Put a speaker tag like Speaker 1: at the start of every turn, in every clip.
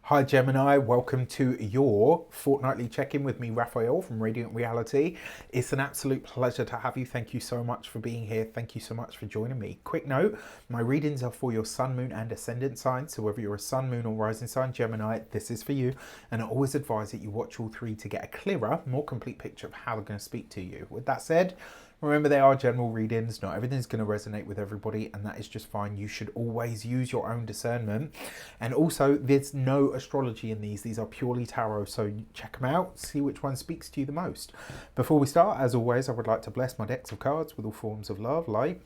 Speaker 1: Hi Gemini, welcome to your fortnightly check-in with me, Raphael from Reydiant Reality. It's an absolute pleasure to have you. Thank you so much for being here. Thank you so much for joining me. Quick note, my readings are for your sun, moon and ascendant signs. So whether you're a sun, moon or rising sign Gemini, this is for you. And I always advise that you watch all three to get a clearer, more complete picture of how they're going to speak to you. With that said, remember, they are general readings. Not everything's going to resonate with everybody, and that is just fine. You should always use your own discernment. And also, there's no astrology in these. These are purely tarot, so check them out. See which one speaks to you the most. Before we start, as always, I would like to bless my decks of cards with all forms of love, light,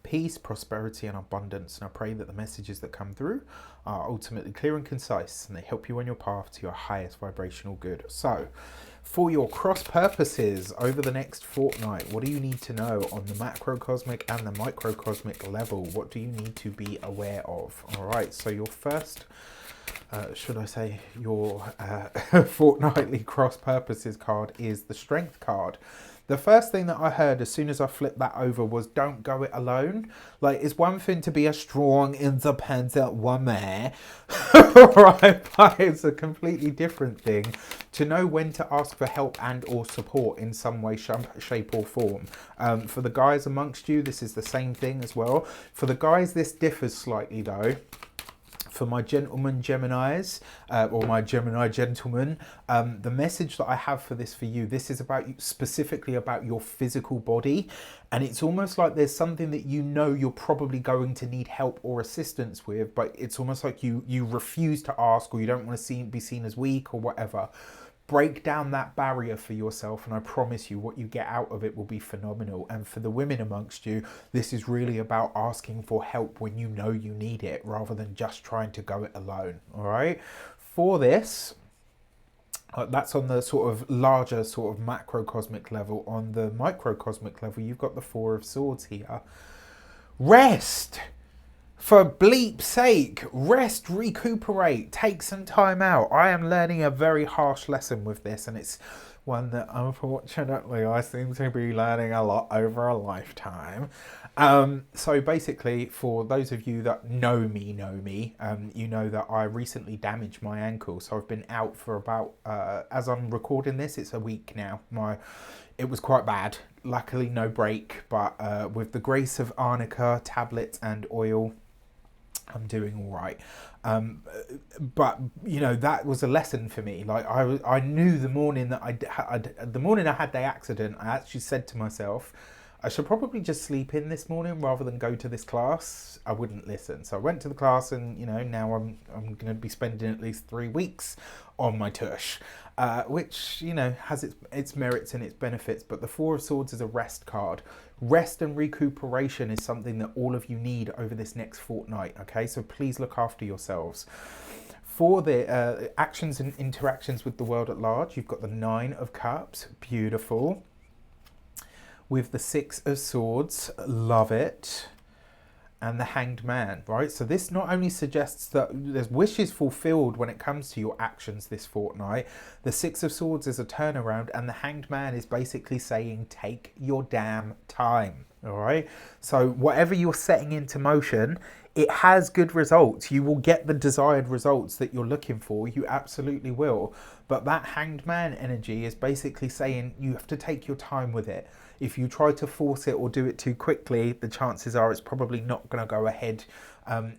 Speaker 1: peace, prosperity and abundance. And I pray that the messages that come through are ultimately clear and concise, and they help you on your path to your highest vibrational good. So, for your cross purposes over the next fortnight, what do you need to know on the macrocosmic and the microcosmic level? What do you need to be aware of? All right, so your first, should I say, your fortnightly cross purposes card is the Strength card. The first thing that I heard as soon as I flipped that over was don't go it alone. Like, it's one thing to be a strong, independent woman, right? But it's a completely different thing to know when to ask for help and or support in some way, shape or form. For the guys amongst you, this is the same thing as well. For the guys, this differs slightly though. For my gentlemen Geminis, or my Gemini gentlemen, the message that I have for this for you, this is about specifically about your physical body. And it's almost like there's something that you know you're probably going to need help or assistance with, but it's almost like you refuse to ask, or you don't want to be seen as weak or whatever. Break down that barrier for yourself, and I promise you what you get out of it will be phenomenal. And for the women amongst you, this is really about asking for help when you know you need it, rather than just trying to go it alone. All right, for this, that's on the sort of larger sort of macrocosmic level. On the microcosmic level, you've got the Four of Swords here. Rest. For bleep's sake, rest, recuperate, take some time out. I am learning a very harsh lesson with this, and it's one that unfortunately I seem to be learning a lot over a lifetime. So basically, for those of you that know me, you know that I recently damaged my ankle. So I've been out for about, as I'm recording this, it's a week now. It was quite bad. Luckily, no break, but with the grace of arnica, tablets and oil, I'm doing all right. But you know, that was a lesson for me. Like I knew the morning that the morning I had the accident, I actually said to myself, I should probably just sleep in this morning rather than go to this class. I wouldn't listen. So I went to the class, and you know, now I'm going to be spending at least 3 weeks on my tush, which, you know, has its merits and its benefits. But the Four of Swords is a rest card. Rest and recuperation is something that all of you need over this next fortnight. Okay, so please look after yourselves. For the actions and interactions with the world at large, you've got the Nine of Cups, beautiful. With the Six of Swords, love it. And the Hanged Man, right? So this not only suggests that there's wishes fulfilled when it comes to your actions this fortnight. The Six of Swords is a turnaround, and the Hanged Man is basically saying, take your damn time, all right? So whatever you're setting into motion, it has good results. You will get the desired results that you're looking for. You absolutely will. But that Hanged Man energy is basically saying you have to take your time with it. If you try to force it or do it too quickly, the chances are it's probably not going to go ahead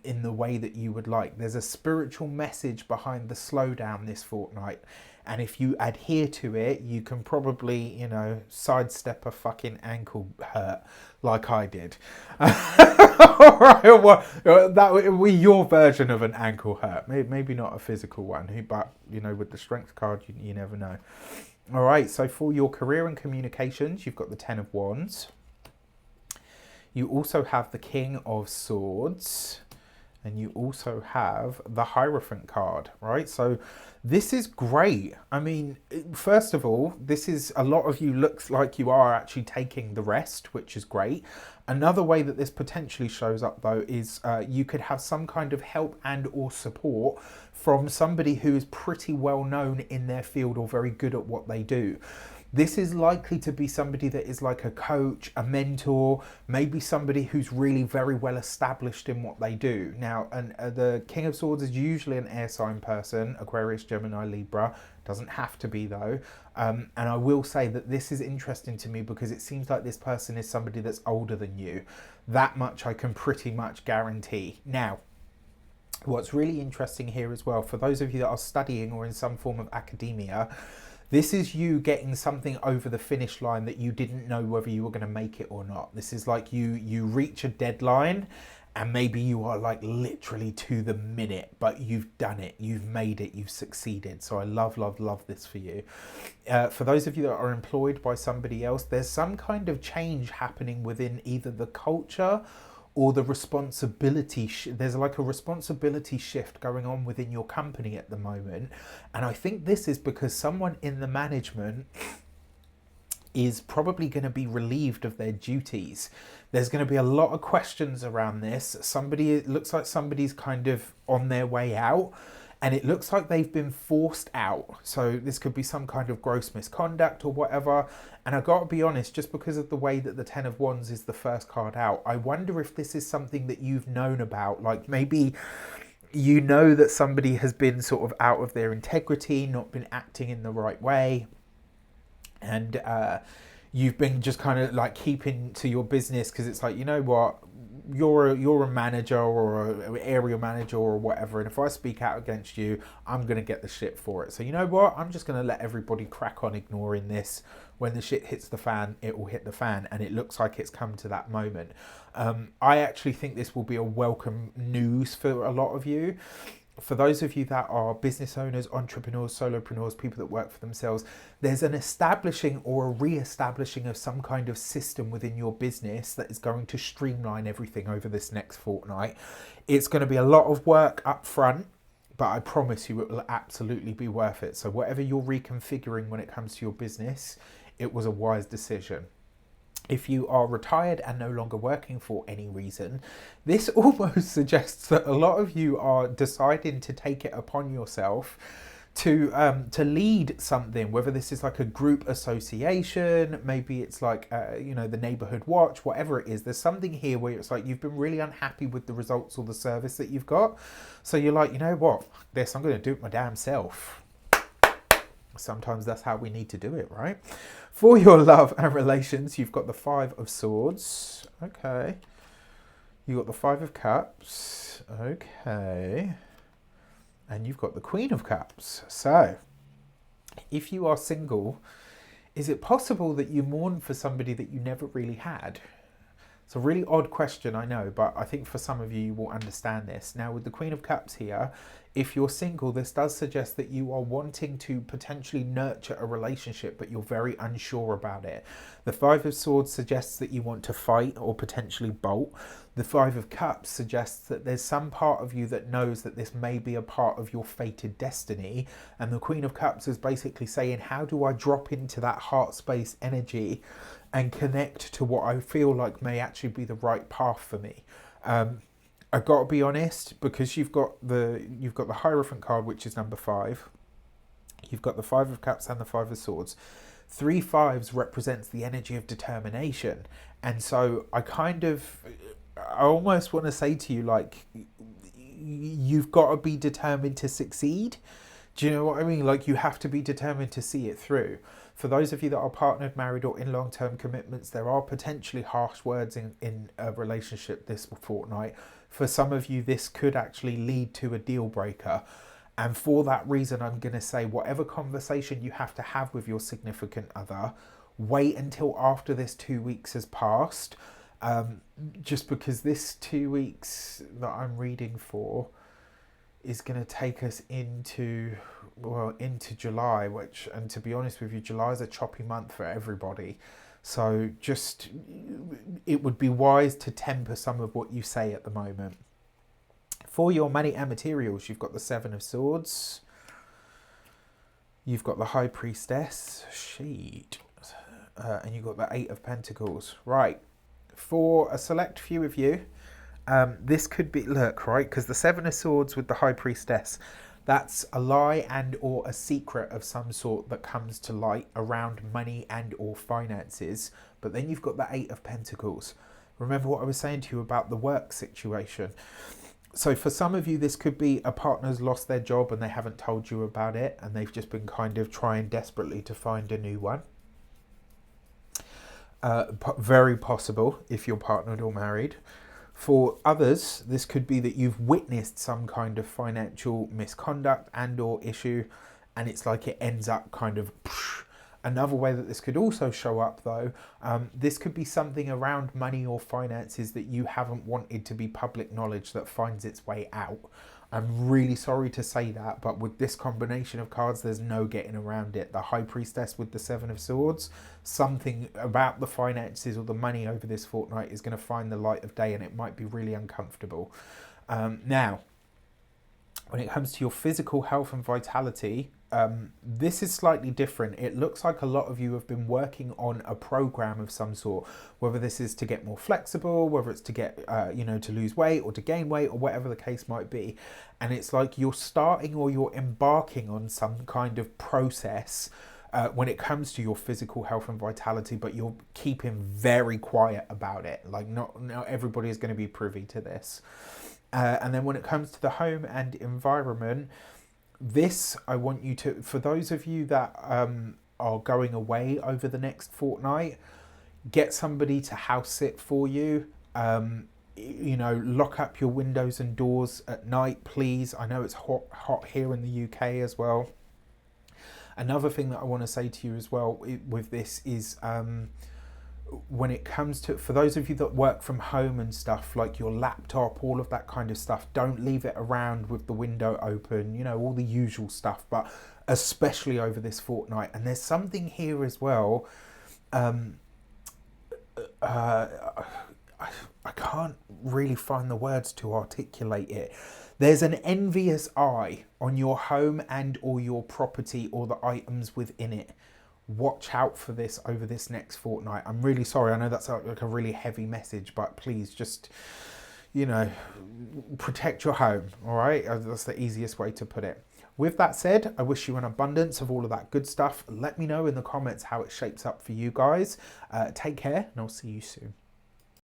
Speaker 1: in the way that you would like. There's a spiritual message behind the slowdown this fortnight. And if you adhere to it, you can probably, you know, sidestep a fucking ankle hurt like I did. All right, well, that would be your version of an ankle hurt. Maybe not a physical one, but, you know, with the Strength card, you never know. All right, so for your career and communications, you've got the Ten of Wands. You also have the King of Swords. And you also have the Hierophant card, right? So this is great. I mean, first of all, this is, a lot of you looks like you are actually taking the rest, which is great. Another way that this potentially shows up though is you could have some kind of help and or support from somebody who is pretty well known in their field or very good at what they do. This is likely to be somebody that is like a coach, a mentor, maybe somebody who's really very well established in what they do. Now, the King of Swords is usually an air sign person, Aquarius, Gemini, Libra. Doesn't have to be though. And I will say that this is interesting to me because it seems like this person is somebody that's older than you. That much I can pretty much guarantee. Now, what's really interesting here as well, for those of you that are studying or in some form of academia, this is you getting something over the finish line that you didn't know whether you were going to make it or not. This is like you reach a deadline and maybe you are like literally to the minute, but you've done it, you've made it, you've succeeded. So I love, love, love this for you. For those of you that are employed by somebody else, there's some kind of change happening within either the culture or the responsibility. There's like a responsibility shift going on within your company at the moment. And I think this is because someone in the management is probably going to be relieved of their duties. There's going to be a lot of questions around this. It looks like somebody's kind of on their way out, and it looks like they've been forced out. So this could be some kind of gross misconduct or whatever. And I've got to be honest, just because of the way that the Ten of Wands is the first card out, I wonder if this is something that you've known about. Like maybe you know that somebody has been sort of out of their integrity, not been acting in the right way. And you've been just kind of like keeping to your business because it's like, you know what, you're a manager or an area manager or whatever, and if I speak out against you, I'm going to get the shit for it. So you know what, I'm just going to let everybody crack on ignoring this. When the shit hits the fan, it will hit the fan, and it looks like it's come to that moment. I actually think this will be a welcome news for a lot of you. For those of you that are business owners, entrepreneurs, solopreneurs, people that work for themselves, there's an establishing or a re-establishing of some kind of system within your business that is going to streamline everything over this next fortnight. It's going to be a lot of work up front, but I promise you it will absolutely be worth it. So whatever you're reconfiguring when it comes to your business, it was a wise decision. If you are retired and no longer working for any reason, this almost suggests that a lot of you are deciding to take it upon yourself to lead something, whether this is like a group association, maybe it's like, the neighborhood watch, whatever it is. There's something here where it's like you've been really unhappy with the results or the service that you've got. So you're like, you know what, this, I'm going to do it my damn self. Sometimes that's how we need to do it, right? For your love and relations, you've got the Five of Swords. Okay. You've got the Five of Cups. Okay. And you've got the Queen of Cups. So, if you are single, is it possible that you mourn for somebody that you never really had? It's a really odd question, I know, but I think for some of you, you will understand this. Now, with the Queen of Cups here, if you're single, this does suggest that you are wanting to potentially nurture a relationship, but you're very unsure about it. The Five of Swords suggests that you want to fight or potentially bolt. The Five of Cups suggests that there's some part of you that knows that this may be a part of your fated destiny. And the Queen of Cups is basically saying, how do I drop into that heart space energy and connect to what I feel like may actually be the right path for me? I've got to be honest, because you've got the Hierophant card, which is number 5. You've got the Five of Cups and the Five of Swords. 3 fives represents the energy of determination. And so I almost want to say to you, like, you've got to be determined to succeed. Do you know what I mean? Like, you have to be determined to see it through. For those of you that are partnered, married, or in long-term commitments, there are potentially harsh words in a relationship this fortnight. For some of you, this could actually lead to a deal breaker. And for that reason, I'm going to say whatever conversation you have to have with your significant other, wait until after this 2 weeks has passed. Just because this 2 weeks that I'm reading for is going to take us into July, and to be honest with you, July is a choppy month for everybody. So just, it would be wise to temper some of what you say at the moment. For your money and materials, you've got the Seven of Swords. You've got the High Priestess. And you've got the Eight of Pentacles. Right. For a select few of you, this could be, look, right, because the Seven of Swords with the High Priestess, That's a lie and or a secret of some sort that comes to light around money and or finances. But then you've got the Eight of Pentacles. Remember what I was saying to you about the work situation. So for some of you, this could be a partner's lost their job and they haven't told you about it, and they've just been kind of trying desperately to find a new one. Very possible if you're partnered or married. For others, this could be that you've witnessed some kind of financial misconduct and or issue, and it's like it ends up kind of... Another way that this could also show up, though, this could be something around money or finances that you haven't wanted to be public knowledge that finds its way out. I'm really sorry to say that, but with this combination of cards, there's no getting around it. The High Priestess with the Seven of Swords, something about the finances or the money over this fortnight is going to find the light of day, and it might be really uncomfortable. Now, when it comes to your physical health and vitality, this is slightly different. It looks like a lot of you have been working on a program of some sort, whether this is to get more flexible, whether it's to get, to lose weight or to gain weight or whatever the case might be. And it's like you're starting or you're embarking on some kind of process when it comes to your physical health and vitality, but you're keeping very quiet about it. Like not everybody is going to be privy to this. And then when it comes to the home and environment, this, I want you to, for those of you that are going away over the next fortnight, get somebody to house sit for you. Lock up your windows and doors at night, please. I know it's hot here in the UK as well. Another thing that I want to say to you as well with this is when it comes to, for those of you that work from home and stuff, like your laptop, all of that kind of stuff, don't leave it around with the window open, all the usual stuff, but especially over this fortnight. And there's something here as well. I can't really find the words to articulate it. There's an envious eye on your home and or your property or the items within it. Watch out for this over this next fortnight. I'm really sorry. I know that's like a really heavy message, but please just, protect your home. All right. That's the easiest way to put it. With that said, I wish you an abundance of all of that good stuff. Let me know in the comments how it shapes up for you guys. Take care, and I'll see you soon.